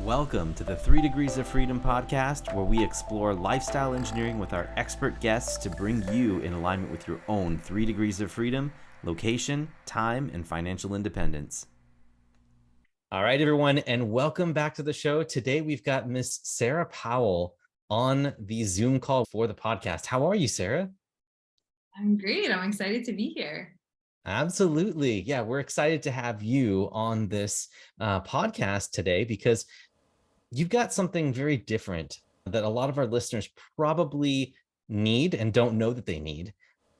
Welcome to the 3 Degrees of Freedom podcast, where we explore lifestyle engineering with our expert guests to bring you in alignment with your own 3 degrees of freedom, location, time, and financial independence. All right, everyone, and welcome back to the show. Today, we've got Miss Sara Powell on the Zoom call for the podcast. How are you, Sara? I'm great. I'm excited to be here. Absolutely. Yeah, we're excited to have you on this podcast today because you've got something very different that a lot of our listeners probably need and don't know that they need,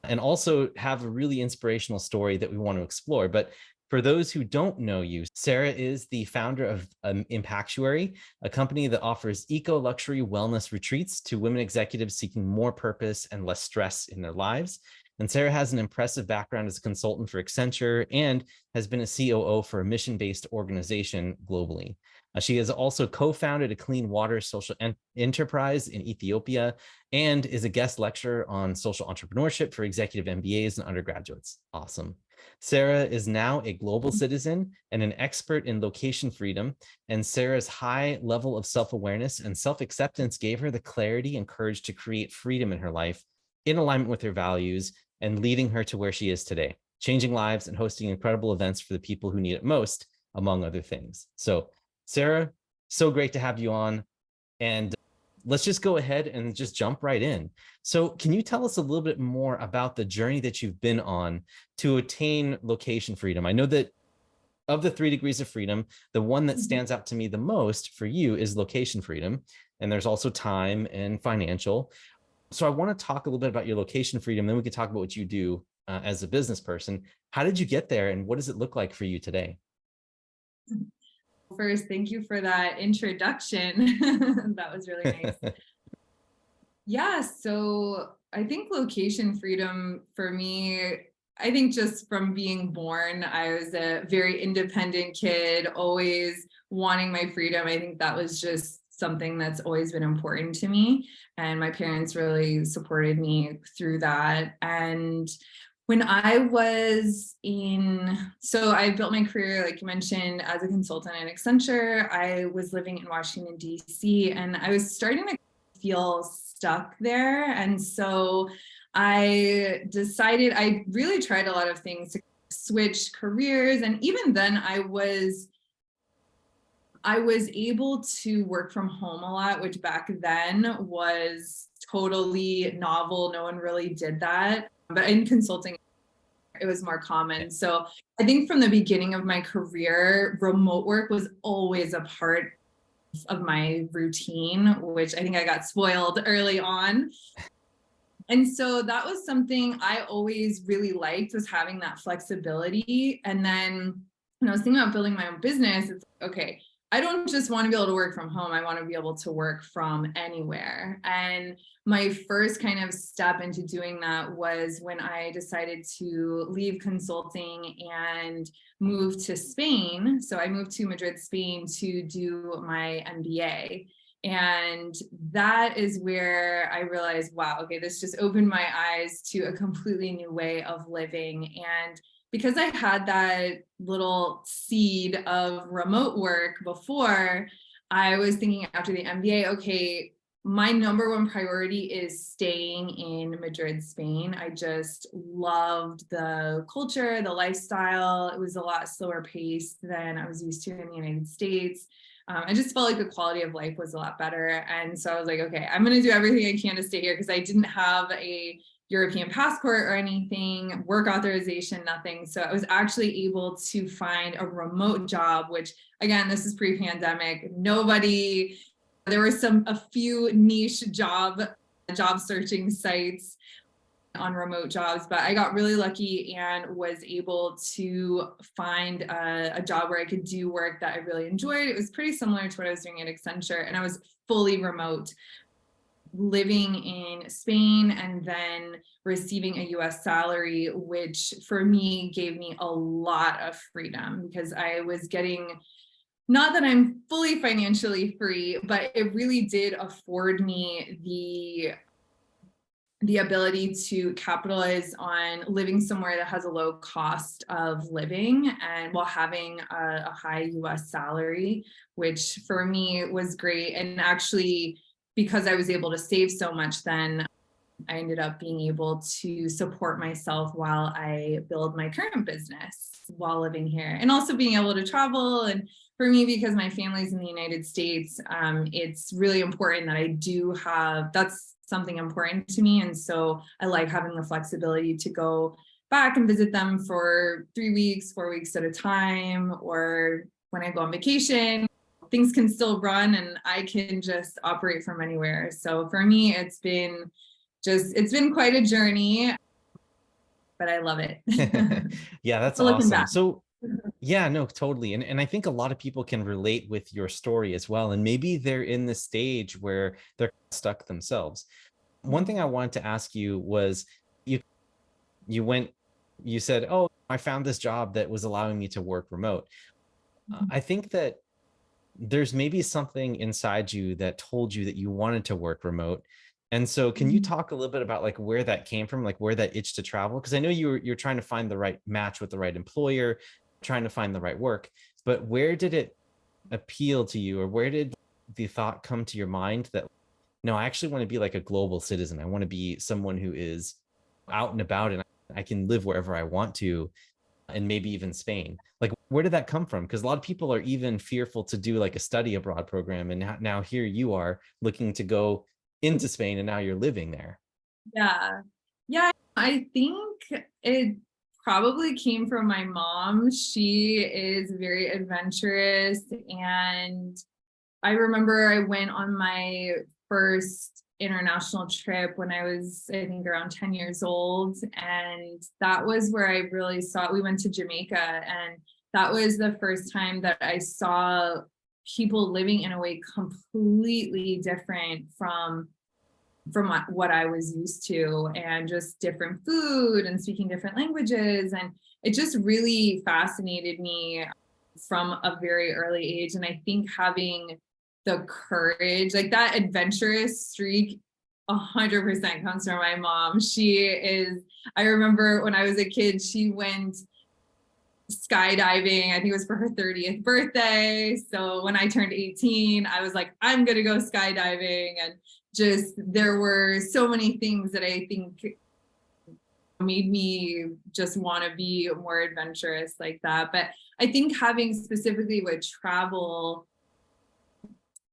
and also have a really inspirational story that we want to explore. But for those who don't know you, Sara is the founder of Impactury, a company that offers eco-luxury wellness retreats to women executives seeking more purpose and less stress in their lives. And Sara has an impressive background as a consultant for Accenture and has been a COO for a mission-based organization globally. She has also co-founded a clean water social enterprise in Ethiopia and is a guest lecturer on social entrepreneurship for executive MBAs and undergraduates. Awesome. Sara is now a global citizen and an expert in location freedom, and Sara's high level of self-awareness and self-acceptance gave her the clarity and courage to create freedom in her life in alignment with her values and leading her to where she is today, changing lives and hosting incredible events for the people who need it most, among other things. So Sara, so great to have you on. And let's just go ahead and just jump right in. So can you tell us a little bit more about the journey that you've been on to attain location freedom? I know that of the 3 degrees of freedom, the one that stands out to me the most for you is location freedom. And there's also time and financial. So I want to talk a little bit about your location freedom. Then we can talk about what you do as a business person. How did you get there and what does it look like for you today? First, thank you for that introduction. That was really nice. Yeah, so I think location freedom for me, I think just from being born, I was a very independent kid, always wanting my freedom. I think that was just something that's always been important to me. And my parents really supported me through that. And when I was so I built my career, like you mentioned, as a consultant at Accenture. I was living in Washington, D.C., and I was starting to feel stuck there. And so I decided, I really tried a lot of things to switch careers. And even then I was able to work from home a lot, which back then was totally novel. No one really did that. But in consulting, it was more common. So I think from the beginning of my career, remote work was always a part of my routine, which I think I got spoiled early on. And so that was something I always really liked, was having that flexibility. And then when I was thinking about building my own business, it's like, okay, I don't just want to be able to work from home. I want to be able to work from anywhere. And my first kind of step into doing that was when I decided to leave consulting and move to Spain. So I moved to Madrid, Spain to do my MBA. And that is where I realized, wow, okay, this just opened my eyes to a completely new way of living. And because I had that little seed of remote work before, I was thinking after the MBA, okay, my number one priority is staying in Madrid, Spain. I just loved the culture, the lifestyle. It was a lot slower paced than I was used to in the United States. I just felt like the quality of life was a lot better. And so I was like, okay, I'm going to do everything I can to stay here, because I didn't have a European passport or anything, work authorization, nothing. So I was actually able to find a remote job, which again, this is pre-pandemic. There were a few niche job searching sites on remote jobs, but I got really lucky and was able to find a job where I could do work that I really enjoyed. It was pretty similar to what I was doing at Accenture, and I was fully remote, living in Spain and then receiving a US salary, which for me gave me a lot of freedom, because I was getting, not that I'm fully financially free, but it really did afford me the ability to capitalize on living somewhere that has a low cost of living and while having a high US salary, which for me was great. And actually, because I was able to save so much, then I ended up being able to support myself while I build my current business while living here, and also being able to travel. And for me, because my family's in the United States, it's really important that I do have, that's something important to me. And so I like having the flexibility to go back and visit them for 3 weeks, 4 weeks at a time, or when I go on vacation, things can still run and I can just operate from anywhere. So for me, it's been quite a journey, but I love it. Yeah, that's Looking awesome. back. So yeah, no, totally. And I think a lot of people can relate with your story as well. And maybe they're in the stage where they're stuck themselves. One thing I wanted to ask you was you you went you said, "Oh, I found this job that was allowing me to work remote." I think that there's maybe something inside you that told you that you wanted to work remote. And so can you talk a little bit about like where that came from, like where that itch to travel? Because I know you're trying to find the right match with the right employer, trying to find the right work, but where did it appeal to you, or where did the thought come to your mind that no, I actually want to be like a global citizen. I want to be someone who is out and about and I can live wherever I want to, and maybe even Spain. Like, where did that come from? Because a lot of people are even fearful to do like a study abroad program. And now here you are looking to go into Spain and now you're living there. Yeah. Yeah, I think it probably came from my mom. She is very adventurous, and I remember I went on my first international trip when I was, I think, around 10 years old. And that was where I really saw, we went to Jamaica, and that was the first time that I saw people living in a way completely different from what I was used to, and just different food and speaking different languages. And it just really fascinated me from a very early age. And I think having the courage, like that adventurous streak, 100% comes from my mom. She is, I remember when I was a kid, she went skydiving. I think it was for her 30th birthday. So when I turned 18, I was like, I'm going to go skydiving. And just, there were so many things that I think made me just want to be more adventurous like that. But I think having specifically with travel,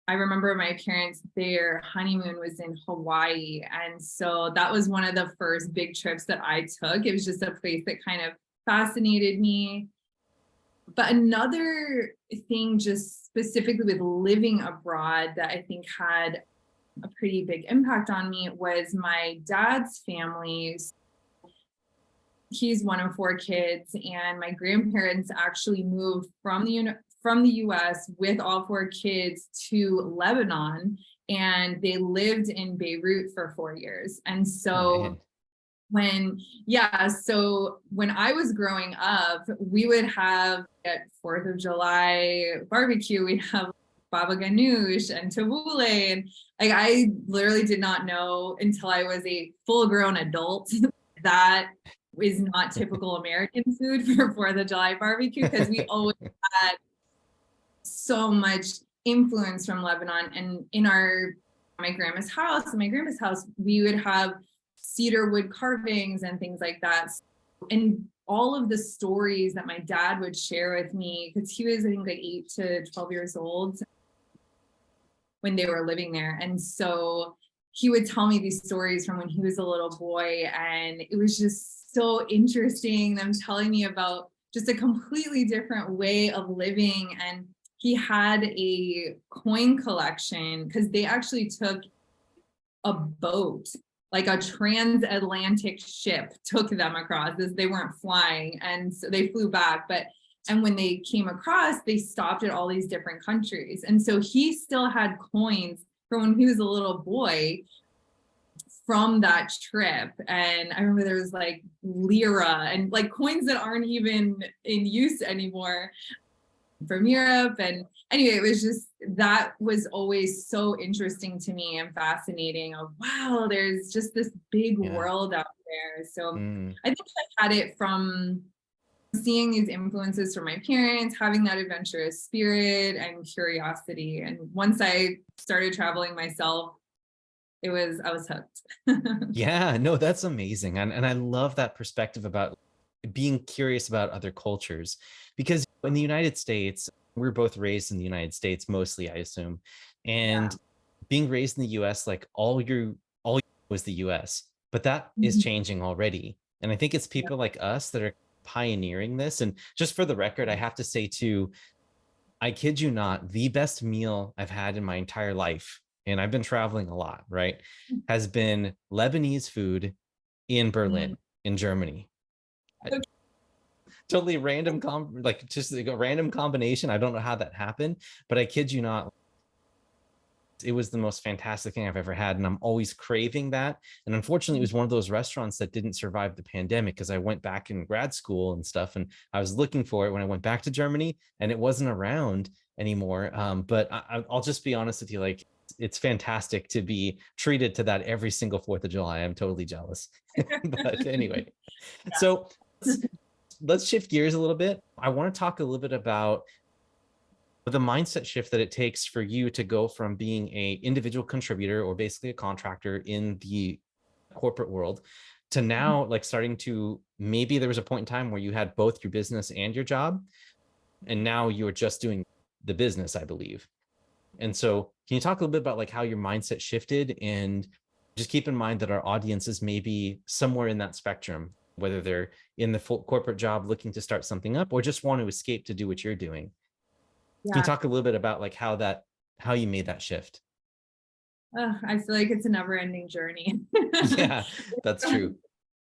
I remember my parents, their honeymoon was in Hawaii. And so that was one of the first big trips that I took. It was just a place that kind of fascinated me. But another thing, just specifically with living abroad, that I think had a pretty big impact on me was my dad's family. He's one of 4 kids, and my grandparents actually moved from the US with all 4 kids to Lebanon, and they lived in Beirut for 4 years. And Oh so man. so when I was growing up, we would have at 4th of July barbecue, we'd have baba ganoush and tabbouleh, and like I literally did not know until I was a full-grown adult that is not typical American food for 4th of July barbecue, because we always had so much influence from Lebanon. And in my grandma's house, we would have cedar wood carvings and things like that. And all of the stories that my dad would share with me, because he was, I think, like 8 to 12 years old when they were living there. And so he would tell me these stories from when he was a little boy. And it was just so interesting, them telling me about just a completely different way of living. And he had a coin collection, because they actually took a boat, like a transatlantic ship took them across this. They weren't flying, and so they flew back. And when they came across, they stopped at all these different countries. And so he still had coins from when he was a little boy from that trip. And I remember there was like lira and like coins that aren't even in use anymore from Europe. And anyway, it was just, that was always so interesting to me and fascinating of, wow, there's just this big Yeah. world out there. So Mm. I think I had it from seeing these influences from my parents, having that adventurous spirit and curiosity. And once I started traveling myself, I was hooked. Yeah, no, that's amazing. And I love that perspective about being curious about other cultures, because in the United States, we're both raised in the United States mostly, I assume. Yeah. And being raised in the US, like all you was the US, but that is Mhm. changing already. And I think it's Yeah. people like us that are pioneering this. And just for the record, I have to say too, I kid you not, the best meal I've had in my entire life, and I've been traveling a lot, right, has been Lebanese food in Mm. Berlin, in Germany. I- Okay. Totally random, like just like a random combination. I don't know how that happened, but I kid you not, it was the most fantastic thing I've ever had. And I'm always craving that. And unfortunately, it was one of those restaurants that didn't survive the pandemic, because I went back in grad school and stuff. And I was looking for it when I went back to Germany, and it wasn't around anymore. But I'll just be honest with you, like, it's fantastic to be treated to that every single 4th of July. I'm totally jealous. But anyway, so let's shift gears a little bit. I want to talk a little bit about the mindset shift that it takes for you to go from being a individual contributor, or basically a contractor in the corporate world, to now like starting to, maybe there was a point in time where you had both your business and your job, and now you're just doing the business, I believe. And so can you talk a little bit about like how your mindset shifted, and just keep in mind that our audience is maybe somewhere in that spectrum, whether they're in the full corporate job looking to start something up, or just want to escape to do what you're doing. Can you Yeah. talk a little bit about like how you made that shift? I feel like it's a never ending journey. Yeah, that's true.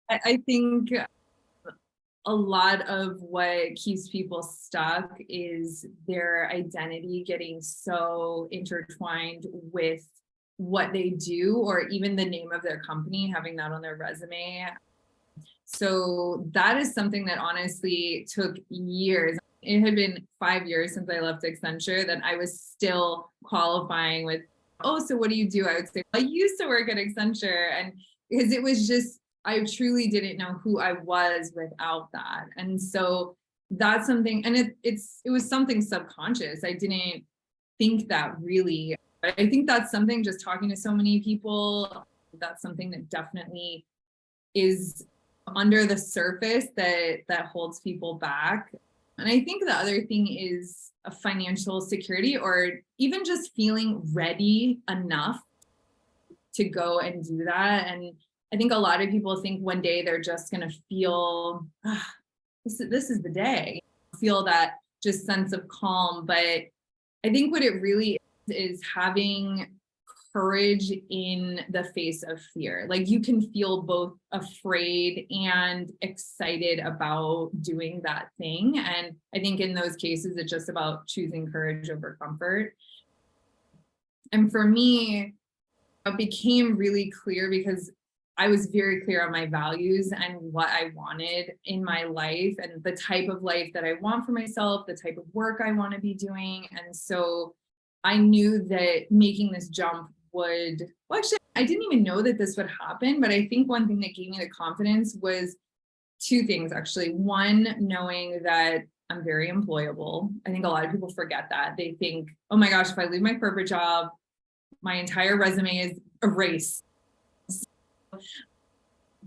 I think a lot of what keeps people stuck is their identity getting so intertwined with what they do, or even the name of their company, having that on their resume. So that is something that honestly took years. It had been 5 years since I left Accenture that I was still qualifying with, oh, so what do you do? I would say, I used to work at Accenture. And because it was just, I truly didn't know who I was without that. And so that's something, and it was something subconscious. I didn't think that really. But I think that's something, just talking to so many people, that's something that definitely is under the surface that holds people back. And I think the other thing is a financial security, or even just feeling ready enough to go and do that. And I think a lot of people think one day they're just going to feel, this is the day, feel that just sense of calm. But I think what it really is having courage in the face of fear. Like, you can feel both afraid and excited about doing that thing. And I think in those cases, it's just about choosing courage over comfort. And for me, it became really clear because I was very clear on my values and what I wanted in my life, and the type of life that I want for myself, the type of work I want to be doing. And so I knew that making this jump would, well, actually, I didn't even know that this would happen. But I think one thing that gave me the confidence was two things, actually. One, knowing that I'm very employable. I think a lot of people forget that. They think, oh my gosh, if I leave my corporate job, my entire resume is erased.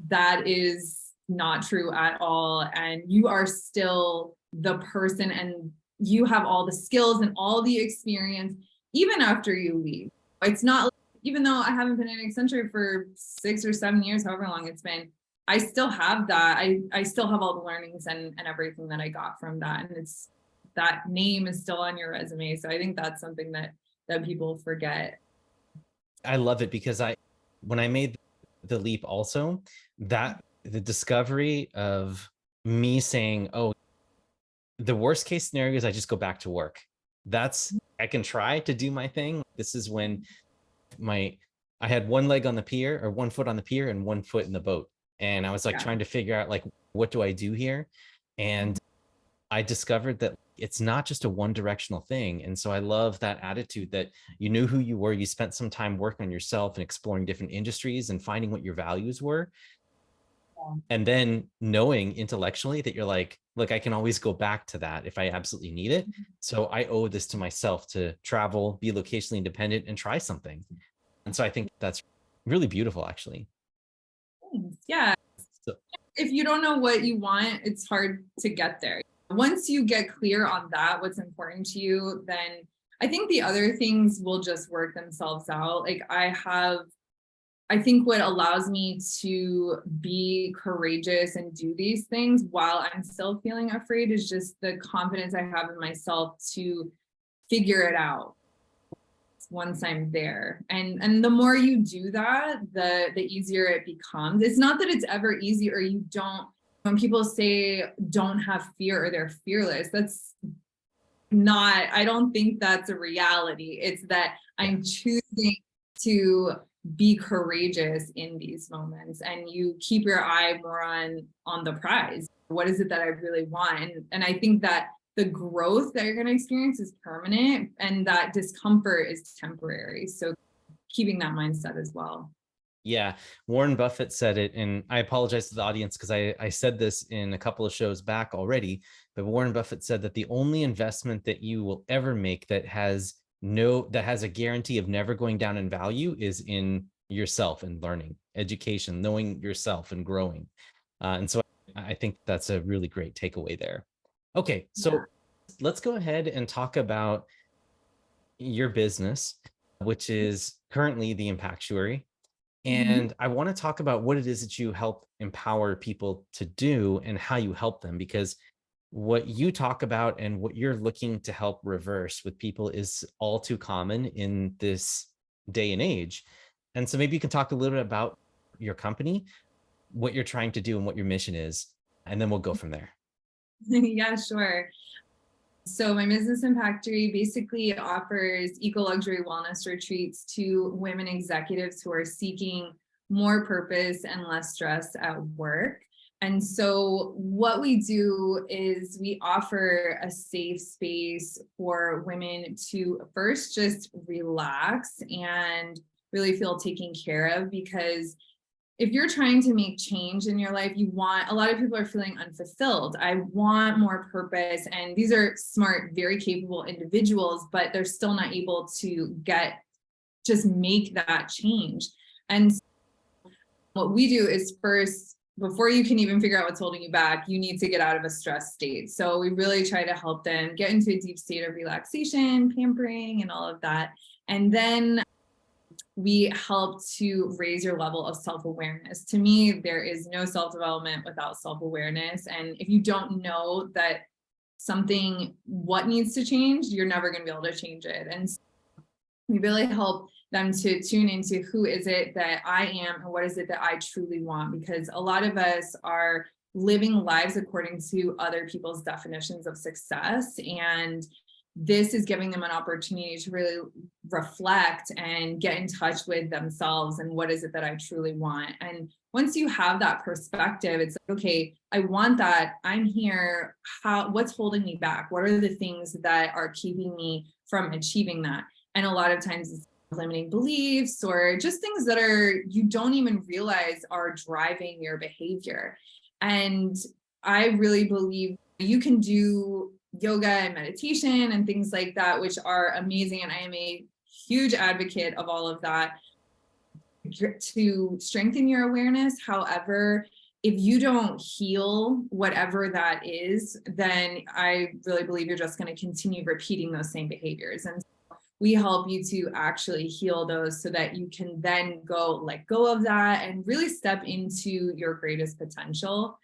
That is not true at all. And you are still the person, and you have all the skills and all the experience, even after you leave. It's not, even though I haven't been in Accenture for 6 or 7 years, however long it's been, I still have that. I still have all the learnings and everything that I got from that. And it's, that name is still on your resume. So I think that's something that people forget. I love it, because when I made the leap also, that the discovery of me saying, oh, the worst case scenario is I just go back to work. I can try to do my thing. This is when I had one leg on the pier, or one foot on the pier and one foot in the boat. And I was like Yeah. trying to figure out like, what do I do here? And I discovered that It's not just a one directional thing. And so I love that attitude that you knew who you were. You spent some time working on yourself and exploring different industries and finding what your values were. And then knowing intellectually that you're like, look, I can always go back to that if I absolutely need it. So I owe this to myself to travel, be locationally independent, and try something. And so I think that's really beautiful, actually. Yeah. So, If you don't know what you want, it's hard to get there. Once you get clear on that, what's important to you, then I think the other things will just work themselves out. Like I think what allows me to be courageous and do these things while I'm still feeling afraid is just the confidence I have in myself to figure it out once I'm there. And the more you do that, the easier it becomes. It's not that it's ever easy or you don't, when people say don't have fear or they're fearless, that's not, I don't think that's a reality. It's that I'm choosing to be courageous in these moments, and you keep your eye more on the prize. What is it that I really want? And I think that the growth that you're going to experience is permanent and that discomfort is temporary. So keeping that mindset as well. yeah, Warren Buffett said it, and I apologize to the audience because I said this in a couple of shows back already, but Warren Buffett said that the only investment that you will ever make that has a guarantee of never going down in value is in yourself and learning, education, knowing yourself and growing. And so I think that's a really great takeaway there. Okay, so let's go ahead and talk about your business, which is currently the Impactuary. And I want to talk about what it is that you help empower people to do and how you help them, because what you talk about and what you're looking to help reverse with people is all too common in this day and age. And so maybe you can talk a little bit about your company, what you're trying to do and what your mission is, and then we'll go from there. Yeah, sure. So my business Impactury basically offers eco-luxury wellness retreats to women executives who are seeking more purpose and less stress at work. And so what we do is we offer a safe space for women to first just relax and really feel taken care of, because if you're trying to make change in your life, a lot of people are feeling unfulfilled. I want more purpose. And these are smart, very capable individuals, but they're still not able to just make that change. And what we do is first, before you can even figure out what's holding you back, you need to get out of a stress state. So we really try to help them get into a deep state of relaxation, pampering, and all of that. And then we help to raise your level of self-awareness. To me, there is no self-development without self-awareness. And if you don't know that what needs to change, you're never going to be able to change it. And so we really help them to tune into who is it that I am and what is it that I truly want, because a lot of us are living lives according to other people's definitions of success, and this is giving them an opportunity to really reflect and get in touch with themselves and what is it that I truly want. And once you have that perspective, it's like, okay, I want that. I'm here. What's holding me back? What are the things that are keeping me from achieving that? And a lot of times it's limiting beliefs or just things that you don't even realize are driving your behavior. And I really believe you can do yoga and meditation and things like that, which are amazing. And I am a huge advocate of all of that to strengthen your awareness. However, if you don't heal whatever that is, then I really believe you're just going to continue repeating those same behaviors. And we help you to actually heal those so that you can then let go of that and really step into your greatest potential.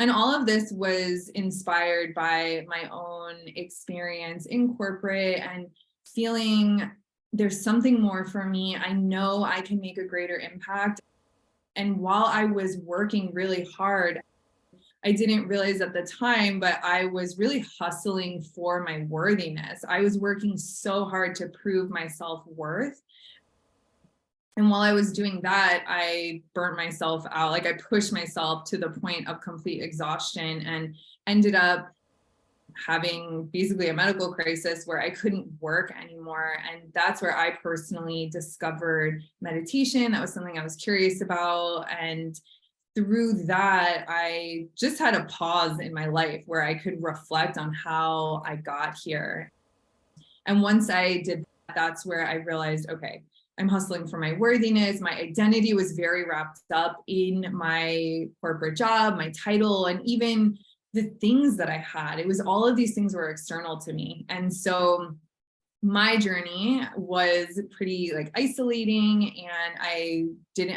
And all of this was inspired by my own experience in corporate and feeling there's something more for me. I know I can make a greater impact. And while I was working really hard, I didn't realize at the time, but I was really hustling for my worthiness. I was working so hard to prove my self-worth. And while I was doing that, I burnt myself out. I pushed myself to the point of complete exhaustion and ended up having basically a medical crisis where I couldn't work anymore. And that's where I personally discovered meditation. That was something I was curious about. And through that, I just had a pause in my life where I could reflect on how I got here. And once I did that, that's where I realized, okay, I'm hustling for my worthiness. My identity was very wrapped up in my corporate job, my title, and even the things that I had. It was all of these things were external to me. And so my journey was pretty like isolating, and I did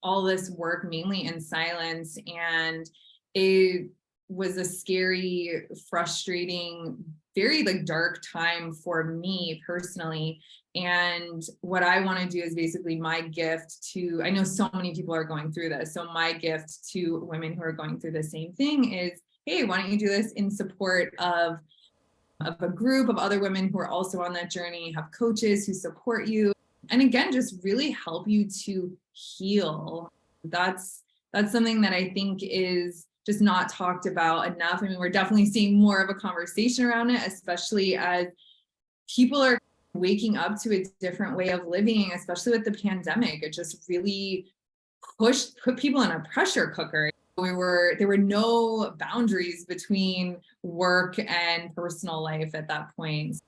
all this work mainly in silence, and it was a scary, frustrating, very like dark time for me personally. And what I want to do is basically my gift to, I know so many people are going through this, so my gift to women who are going through the same thing is, hey, why don't you do this in support of a group of other women who are also on that journey, have coaches who support you, and again, just really help you to heal. That's something that I think is just not talked about enough. I mean, we're definitely seeing more of a conversation around it, especially as people are waking up to a different way of living, especially with the pandemic. It just really put people in a pressure cooker. There were no boundaries between work and personal life at that point.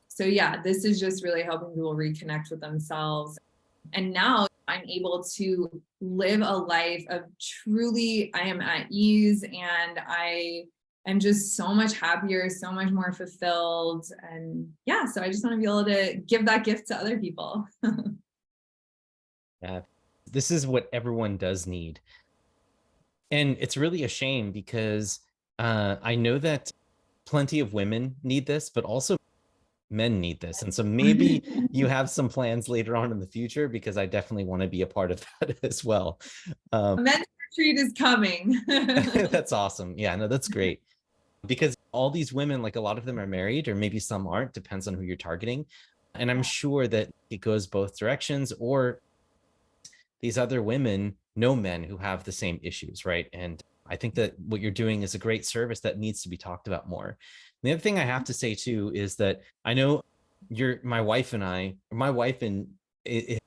So yeah, this is just really helping people reconnect with themselves. And now I'm able to live a life of truly, I am at ease, and I am just so much happier, so much more fulfilled. And yeah, so I just want to be able to give that gift to other people. Yeah, this is what everyone does need. And it's really a shame because I know that plenty of women need this, but also men need this. And so maybe you have some plans later on in the future, because I definitely want to be a part of that as well. Men's retreat is coming. That's awesome. Yeah, no, that's great. Because all these women, like a lot of them are married, or maybe some aren't, depends on who you're targeting. And I'm sure that it goes both directions, or these other women know men who have the same issues, right? And I think that what you're doing is a great service that needs to be talked about more. And the other thing I have to say too is that I know my wife and it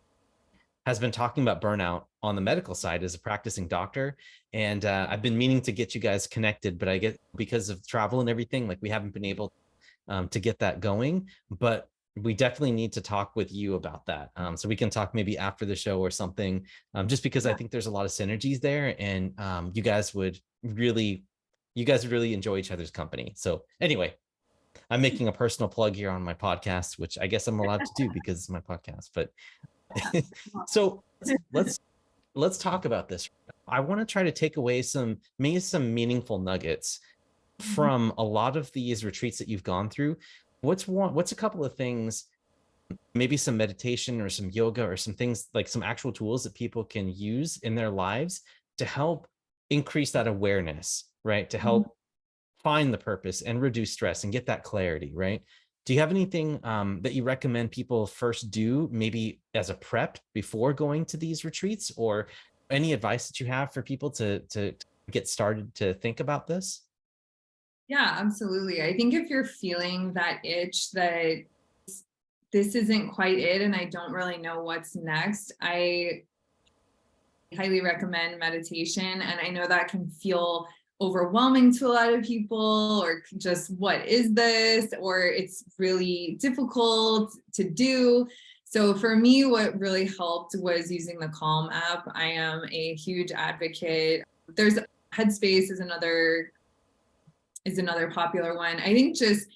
has been talking about burnout on the medical side as a practicing doctor. And I've been meaning to get you guys connected, but I get, because of travel and everything, like we haven't been able to get that going. But we definitely need to talk with you about that. So we can talk maybe after the show or something, just because I think there's a lot of synergies there, and you guys would really enjoy each other's company. So anyway, I'm making a personal plug here on my podcast, which I guess I'm allowed to do because it's my podcast. But so let's talk about this. I want to try to take away some meaningful nuggets from a lot of these retreats that you've gone through. What's a couple of things, maybe some meditation or some yoga or some things, like some actual tools that people can use in their lives to help increase that awareness, right? To help find the purpose and reduce stress and get that clarity, right? Do you have anything that you recommend people first do, maybe as a prep before going to these retreats, or any advice that you have for people to get started to think about this? Yeah, absolutely. I think if you're feeling that itch that this isn't quite it and I don't really know what's next, I highly recommend meditation. And I know that can feel overwhelming to a lot of people, or just what is this, or it's really difficult to do. So for me, what really helped was using the Calm app. I am a huge advocate. There's Headspace is another popular one. I think just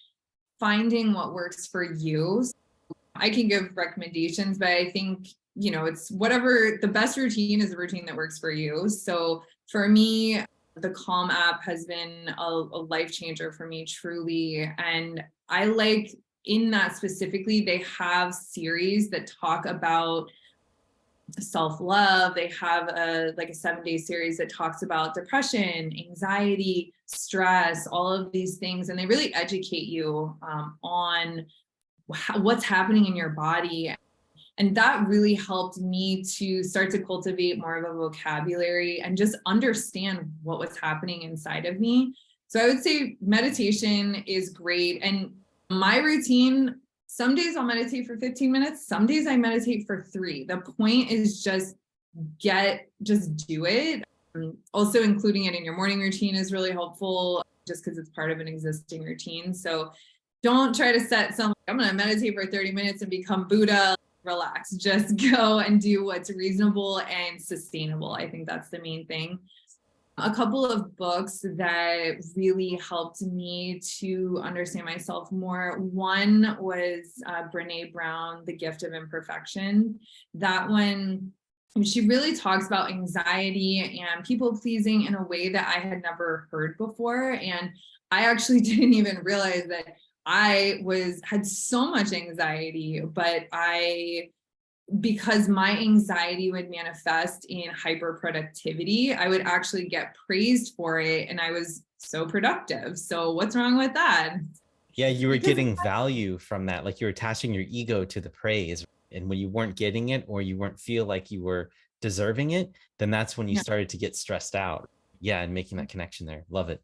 finding what works for you. I can give recommendations, but I think, it's whatever the best routine is, the routine that works for you. So for me, the Calm app has been a life changer for me, truly. And I like, in that specifically, they have series that talk about self-love. They have a 7-day series that talks about depression, anxiety, stress, all of these things. And they really educate you on what's happening in your body. And that really helped me to start to cultivate more of a vocabulary and just understand what was happening inside of me. So I would say meditation is great. And my routine, some days I'll meditate for 15 minutes. Some days I meditate for 3. The point is just do it. Also including it in your morning routine is really helpful just because it's part of an existing routine. So don't try to set some, I'm going to meditate for 30 minutes and become Buddha. Relax, just go and do what's reasonable and sustainable. I think that's the main thing. A couple of books that really helped me to understand myself more. One was Brene Brown, The Gift of Imperfection. That one, she really talks about anxiety and people pleasing in a way that I had never heard before. And I actually didn't even realize that I had so much anxiety, but because my anxiety would manifest in hyperproductivity, I would actually get praised for it. And I was so productive. So what's wrong with that? Yeah, you were getting value from that. Like you're attaching your ego to the praise. And when you weren't getting it, or you weren't feel like you were deserving it, then that's when you started to get stressed out. Yeah. And making that connection there. Love it.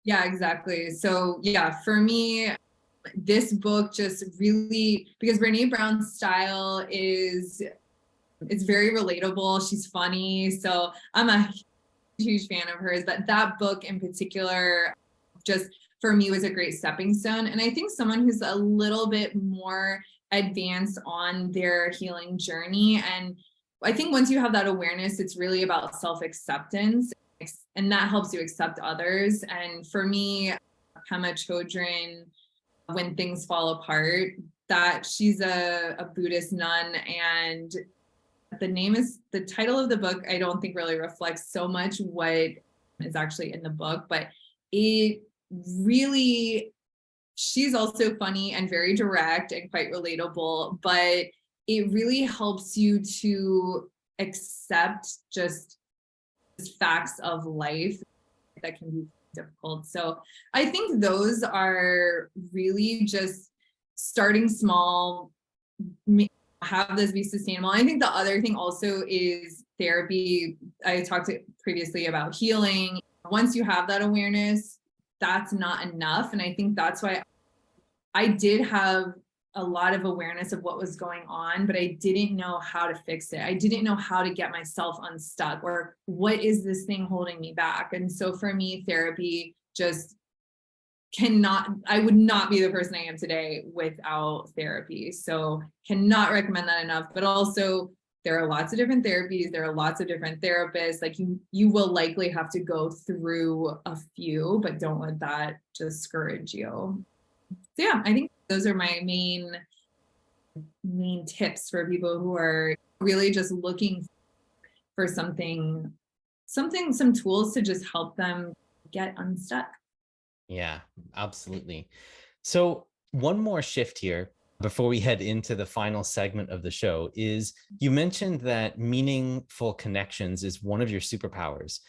Yeah, exactly. So yeah, for me, this book just really, because Brene Brown's style it's very relatable. She's funny. So I'm a huge fan of hers, but that book in particular, just for me was a great stepping stone. And I think someone who's a little bit more advanced on their healing journey. And I think once you have that awareness, it's really about self-acceptance, and that helps you accept others. And for me, Pema Chodron, When Things Fall Apart, that she's a Buddhist nun, and the title of the book I don't think really reflects so much what is actually in the book, but it really, she's also funny and very direct and quite relatable, but it really helps you to accept just facts of life that can be difficult. So I think those are really just starting small, have this be sustainable. I think the other thing also is therapy. I talked previously about healing. Once you have that awareness, that's not enough. And I think that's why I did have a lot of awareness of what was going on, but I didn't know how to fix it. I didn't know how to get myself unstuck, or what is this thing holding me back? And so for me, therapy just I would not be the person I am today without therapy. So cannot recommend that enough. But also there are lots of different therapies. There are lots of different therapists. Like you will likely have to go through a few, but don't let that discourage you. So yeah, I think those are my main tips for people who are really just looking for some tools to just help them get unstuck. Yeah, absolutely. So one more shift here before we head into the final segment of the show is you mentioned that meaningful connections is one of your superpowers.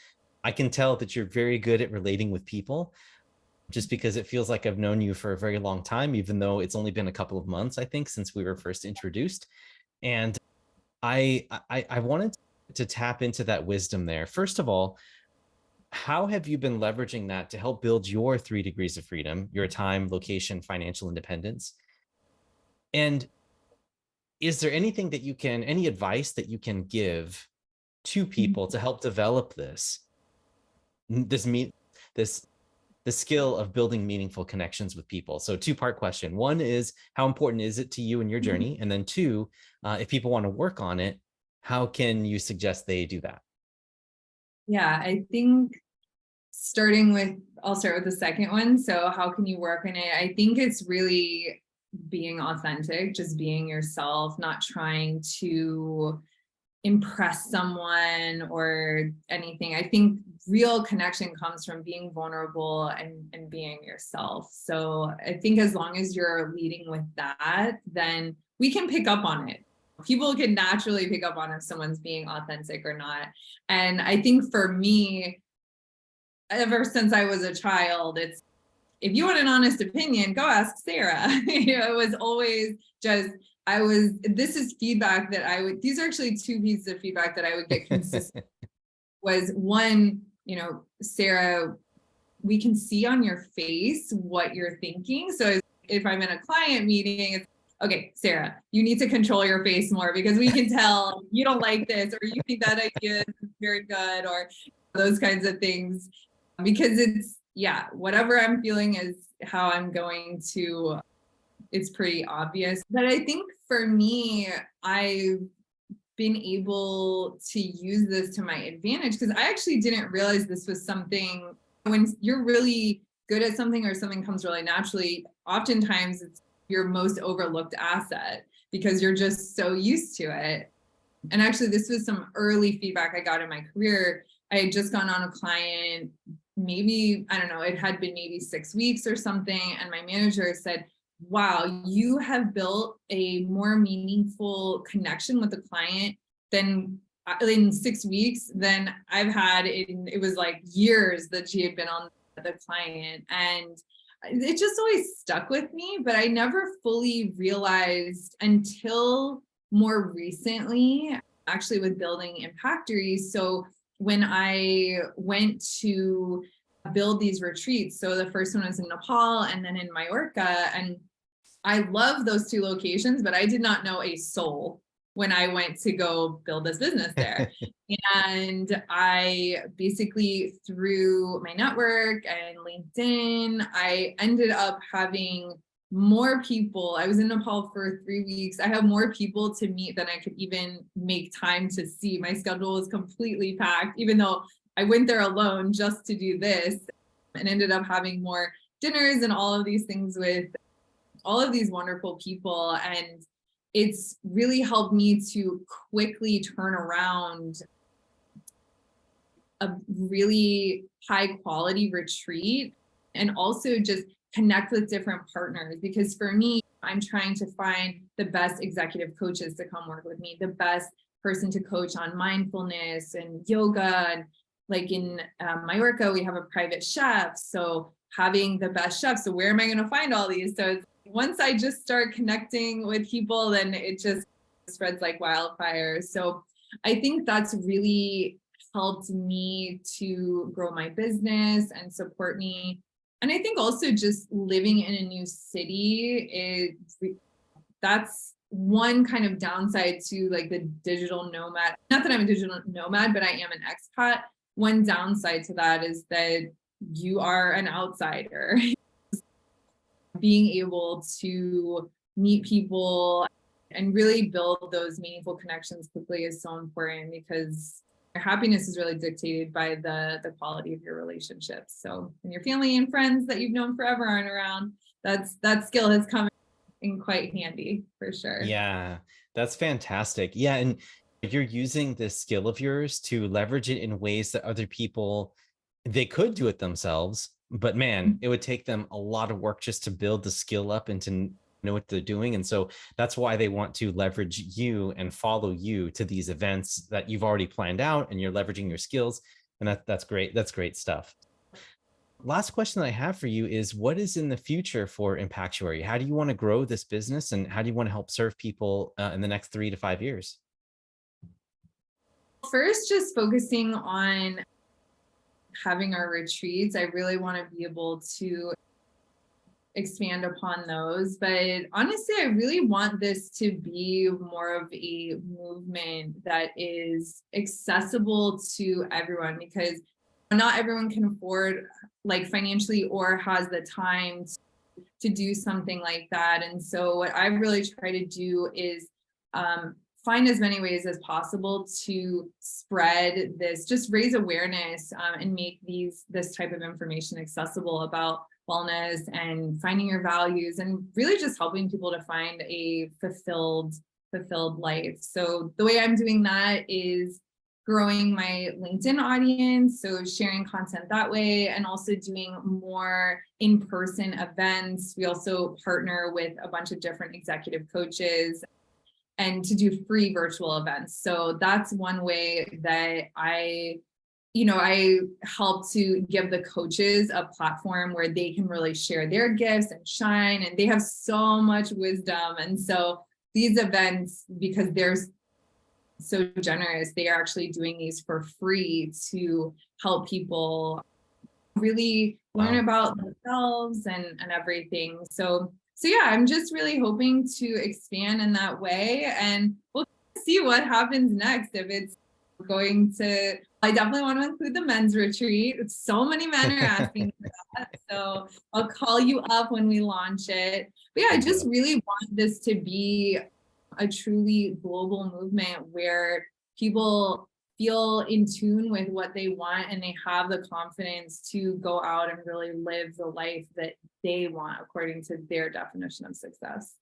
I can tell that you're very good at relating with people, just because it feels like I've known you for a very long time, even though it's only been a couple of months, I think, since we were first introduced. And I wanted to tap into that wisdom there. First of all, how have you been leveraging that to help build your 3 degrees of freedom, your time, location, financial independence? And is there anything that any advice that you can give to people to help develop the skill of building meaningful connections with people? So 2-part question. One is, how important is it to you in your journey? And then 2, if people want to work on it, how can you suggest they do that? Yeah, I think I'll start with the second one. So how can you work on it? I think it's really being authentic, just being yourself, not trying to impress someone or anything. I think real connection comes from being vulnerable and being yourself. So I think as long as you're leading with that, then we can pick up on it. People can naturally pick up on if someone's being authentic or not. And I think for me, ever since I was a child, it's, if you want an honest opinion, go ask Sarah. It was always just, this is feedback that these are actually 2 pieces of feedback that I would get consistent. Was one, Sarah we can see on your face what you're thinking. So if I'm in a client meeting, it's okay, Sarah, you need to control your face more because we can tell you don't like this, or you think that idea is very good, or those kinds of things. Because it's, yeah, whatever I'm feeling is how I'm going to, it's pretty obvious. But I think for me, I've been able to use this to my advantage because I actually didn't realize this was something. When you're really good at something or something comes really naturally, oftentimes it's your most overlooked asset because you're just so used to it. And actually, this was some early feedback I got in my career. I had just gone on a client, maybe, I don't know, it had been maybe 6 weeks or something. And my manager said, wow, you have built a more meaningful connection with the client than in 6 weeks than I've had it was like years that she had been on the client. And it just always stuck with me, but I never fully realized until more recently, actually with building Impactury. So when I went to build these retreats, so the first one was in Nepal and then in Majorca, and I love those two locations, but I did not know a soul when I went to go build this business there. And I basically, through my network and LinkedIn, I ended up having more people. I was in Nepal for 3 weeks. I have more people to meet than I could even make time to see. My schedule was completely packed, even though I went there alone just to do this, and ended up having more dinners and all of these things with all of these wonderful people. And it's really helped me to quickly turn around a really high quality retreat and also just connect with different partners. Because for me, I'm trying to find the best executive coaches to come work with me, the best person to coach on mindfulness and yoga. And like in Majorca, we have a private chef. So having the best chef. So where am I going to find all these? So once I just start connecting with people, then it just spreads like wildfire. So I think that's really helped me to grow my business and support me. And I think also just living in a new city, that's one kind of downside to like the digital nomad. Not that I'm a digital nomad, but I am an expat. One downside to that is that you are an outsider. Being able to meet people and really build those meaningful connections quickly is so important, because your happiness is really dictated by the quality of your relationships. So when your family and friends that you've known forever aren't around, that skill has come in quite handy for sure. Yeah, that's fantastic. Yeah, and you're using this skill of yours to leverage it in ways that other people, they could do it themselves, but man, it would take them a lot of work just to build the skill up and to know what they're doing. And so that's why they want to leverage you and follow you to these events that you've already planned out, and you're leveraging your skills. And that's great. That's great stuff. Last question that I have for you is, what is in the future for Impactuary? How do you want to grow this business, and how do you want to help serve people in the next 3 to 5 years? First, just focusing on having our retreats. I really want to be able to expand upon those. But honestly, I really want this to be more of a movement that is accessible to everyone, because not everyone can afford, like financially, or has the time to do something like that. And so what I really try to do is find as many ways as possible to spread this, just raise awareness and make this type of information accessible about wellness and finding your values, and really just helping people to find a fulfilled life. So the way I'm doing that is growing my LinkedIn audience, so sharing content that way, and also doing more in-person events. We also partner with a bunch of different executive coaches and to do free virtual events. So that's one way that I help to give the coaches a platform where they can really share their gifts and shine, and they have so much wisdom. And so these events, because they're so generous, they are actually doing these for free to help people really learn Wow. about themselves and everything. So yeah, I'm just really hoping to expand in that way, and we'll see what happens next. If it's going to, I definitely want to include the men's retreat. So many men are asking for that. So I'll call you up when we launch it. But yeah, There I you just go. really want this to be a truly global movement where people feel in tune with what they want and they have the confidence to go out and really live the life that they want according to their definition of success.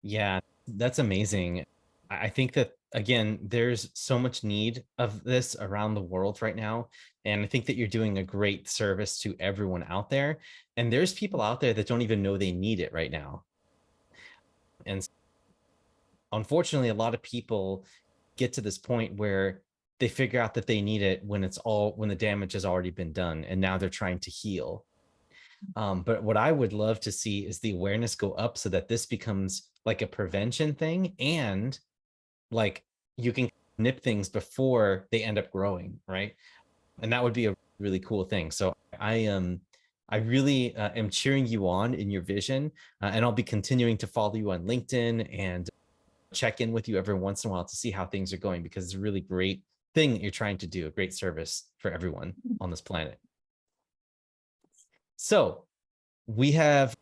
Yeah, that's amazing. I think that again, there's so much need of this around the world right now. And I think that you're doing a great service to everyone out there. And there's people out there that don't even know they need it right now. And unfortunately, a lot of people get to this point where they figure out that they need it when the damage has already been done. And now they're trying to heal. But what I would love to see is the awareness go up so that this becomes like a prevention thing, and like you can nip things before they end up growing, right? And that would be a really cool thing. So I really am cheering you on in your vision, and I'll be continuing to follow you on LinkedIn and check in with you every once in a while to see how things are going, because it's a really great thing that you're trying to do, a great service for everyone on this planet. So we have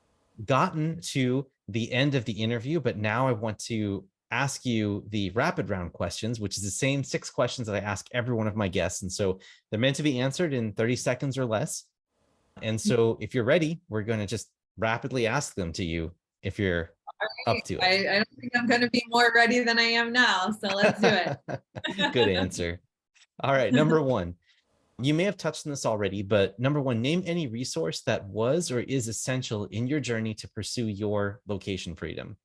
gotten to the end of the interview, but now I want to ask you the rapid round questions, which is the same 6 questions that I ask every one of my guests. And so they're meant to be answered in 30 seconds or less. And so if you're ready, we're going to just rapidly ask them to you if you're up to it. I don't think I'm going to be more ready than I am now. So let's do it. Good answer. All right. Number 1, you may have touched on this already, but number 1, name any resource that was or is essential in your journey to pursue your location freedom.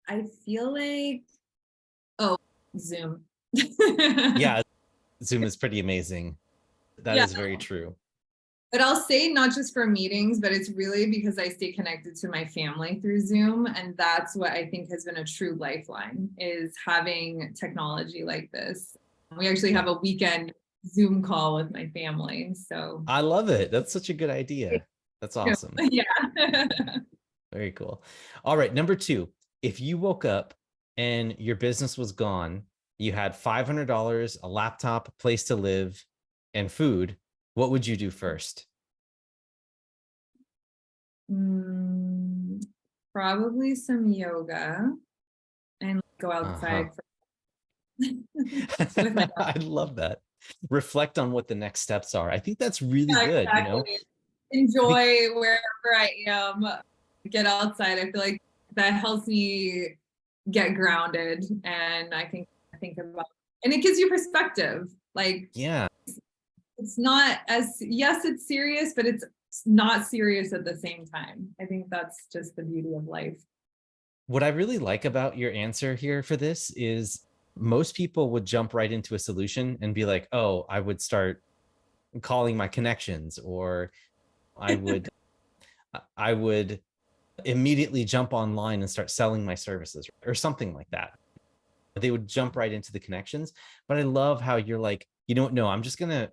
I feel like, oh, Zoom. Yeah, Zoom is pretty amazing. That Yeah. is very true. But I'll say not just for meetings, but it's really because I stay connected to my family through Zoom. And that's what I think has been a true lifeline, is having technology like this. We actually have a weekend Zoom call with my family. So I love it. That's such a good idea. That's awesome. yeah. Very cool. All right, number 2, if you woke up and your business was gone, you had $500, a laptop, a place to live, and food, what would you do first? Probably some yoga and go Uh-huh. outside with my dog. I love that. Reflect on what the next steps are. I think that's really Yeah, good, exactly. Be- Enjoy wherever I am. Get outside. I feel like that helps me get grounded, and I think about, and it gives you perspective. Like, yeah. it's not as, yes, it's serious, but it's not serious at the same time. I think that's just the beauty of life. What I really like about your answer here for this is most people would jump right into a solution and be like, "Oh, I would start calling my connections," or I would I would immediately jump online and start selling my services or something like that. They would jump right into the connections. But I love how you're like, you know what? No, I'm just going to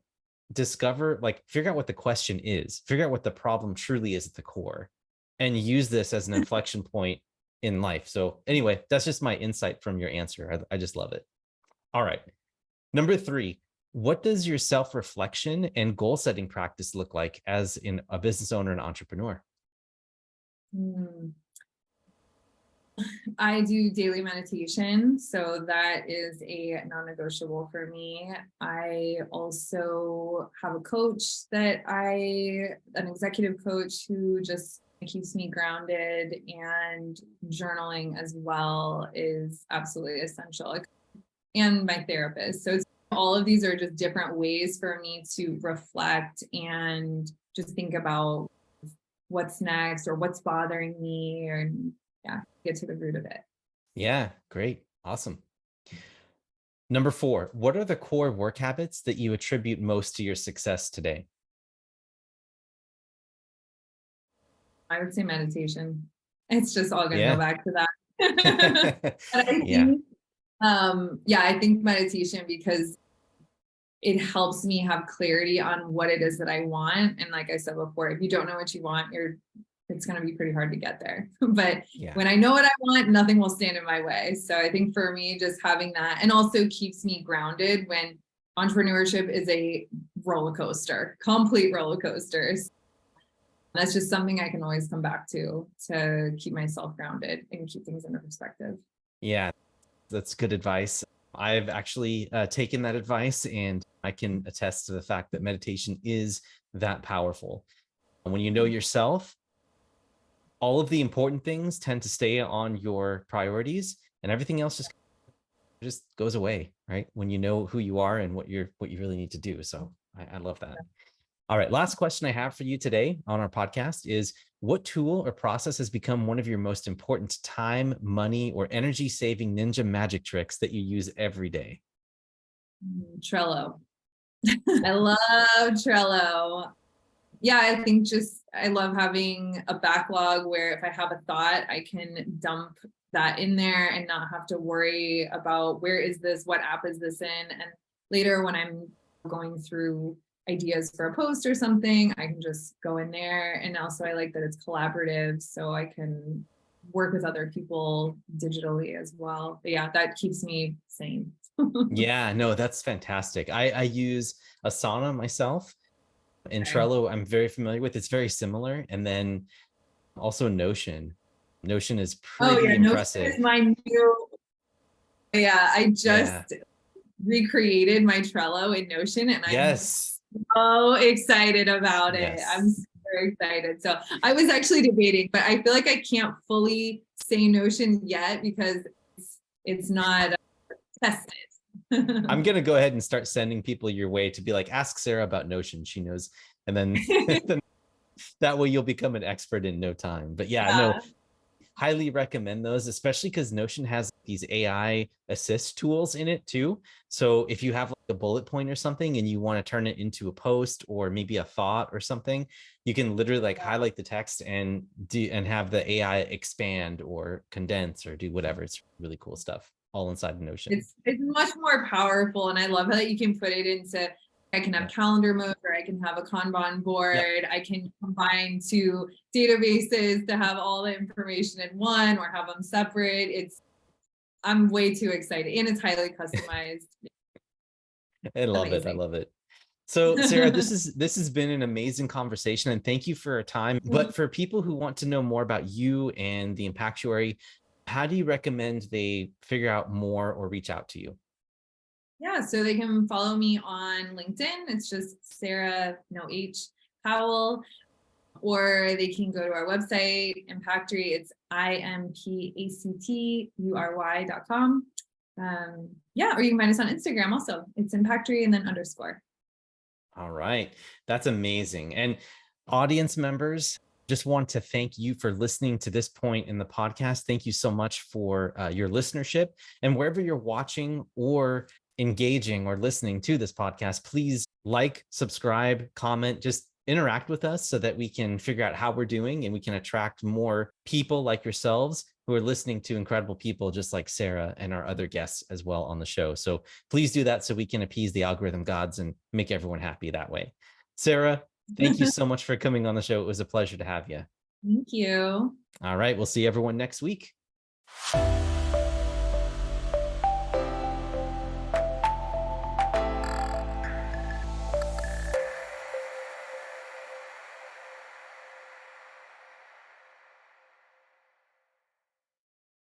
figure out what the question is, figure out what the problem truly is at the core, and use this as an inflection point in life. So, anyway, that's just my insight from your answer. I just love it. All right. Number 3, what does your self reflection and goal setting practice look like as a business owner and entrepreneur? Hmm. I do daily meditation, so that is a non-negotiable for me. I also have a coach an executive coach who just keeps me grounded, and journaling as well is absolutely essential. And my therapist. So all of these are just different ways for me to reflect and just think about what's next or what's bothering me, and yeah, get to the root of it. Yeah, great. Awesome. Number 4, what are the core work habits that you attribute most to your success today? I would say meditation. It's just all going to go Yeah. back to that. But I Yeah. think Yeah, I think meditation, because it helps me have clarity on what it is that I want. And like I said before, if you don't know what you want, it's going to be pretty hard to get there. But Yeah. when I know what I want, nothing will stand in my way. So I think for me, just having that, and also keeps me grounded when entrepreneurship is a roller coaster, complete roller coasters. That's just something I can always come back to keep myself grounded and keep things into perspective. Yeah, that's good advice. I've actually taken that advice, and I can attest to the fact that meditation is that powerful. When you know yourself, all of the important things tend to stay on your priorities, and everything else just goes away, right? When you know who you are and what you really need to do. So I love that. All right, last question I have for you today on our podcast is, what tool or process has become one of your most important time, money, or energy saving ninja magic tricks that you use every day? Trello. I love Trello. Yeah, I think just I love having a backlog where if I have a thought, I can dump that in there and not have to worry about where is this, what app is this in. And later when I'm going through ideas for a post or something, I can just go in there. And also I like that it's collaborative, so I can work with other people digitally as well. But yeah, that keeps me sane. Yeah, no, that's fantastic. I use Asana myself, and Okay. Trello I'm very familiar with. It's very similar. And then also Notion. Notion is Oh pretty yeah, Notion is impressive. my new. Yeah, I Yeah. just recreated my Trello in Notion, and I'm Yes. so excited about it. I'm Yes. super excited. So I was actually debating, but I feel like I can't fully say Notion yet because it's not tested. I'm gonna go ahead and start sending people your way to be like, ask Sara about Notion. She knows, and then, then that way you'll become an expert in no time. But yeah, no, Yeah. highly recommend those, especially because Notion has these AI assist tools in it too. So if you have like a bullet point or something and you want to turn it into a post or maybe a thought or something, you can literally like highlight the text and have the AI expand or condense or do whatever. It's really cool stuff all inside of Notion. It's much more powerful, and I love how that you can put it into. I can have Yeah. calendar mode, or I can have a Kanban Yep. board. I can combine two databases to have all the information in one, or have them separate. I'm way too excited, and it's highly customized. I love it. I Amazing. love it. So Sara, this has been an amazing conversation, and thank you for your time. But for people who want to know more about you and the Impactuary, how do you recommend they figure out more or reach out to you? Yeah, so they can follow me on LinkedIn. It's just Sara, no H, Powell, or they can go to our website, Impactury. It's impactury.com. Yeah, or you can find us on Instagram also. It's Impactury and then underscore. All right. That's amazing. And audience members, just want to thank you for listening to this point in the podcast. Thank you so much for your listenership. And wherever you're watching or engaging or listening to this podcast, please like, subscribe, comment, just interact with us so that we can figure out how we're doing and we can attract more people like yourselves who are listening to incredible people just like Sara and our other guests as well on the show. So please do that so we can appease the algorithm gods and make everyone happy that way. Sara, thank you so much for coming on the show. It was a pleasure to have you. Thank you. All right. We'll see everyone next week.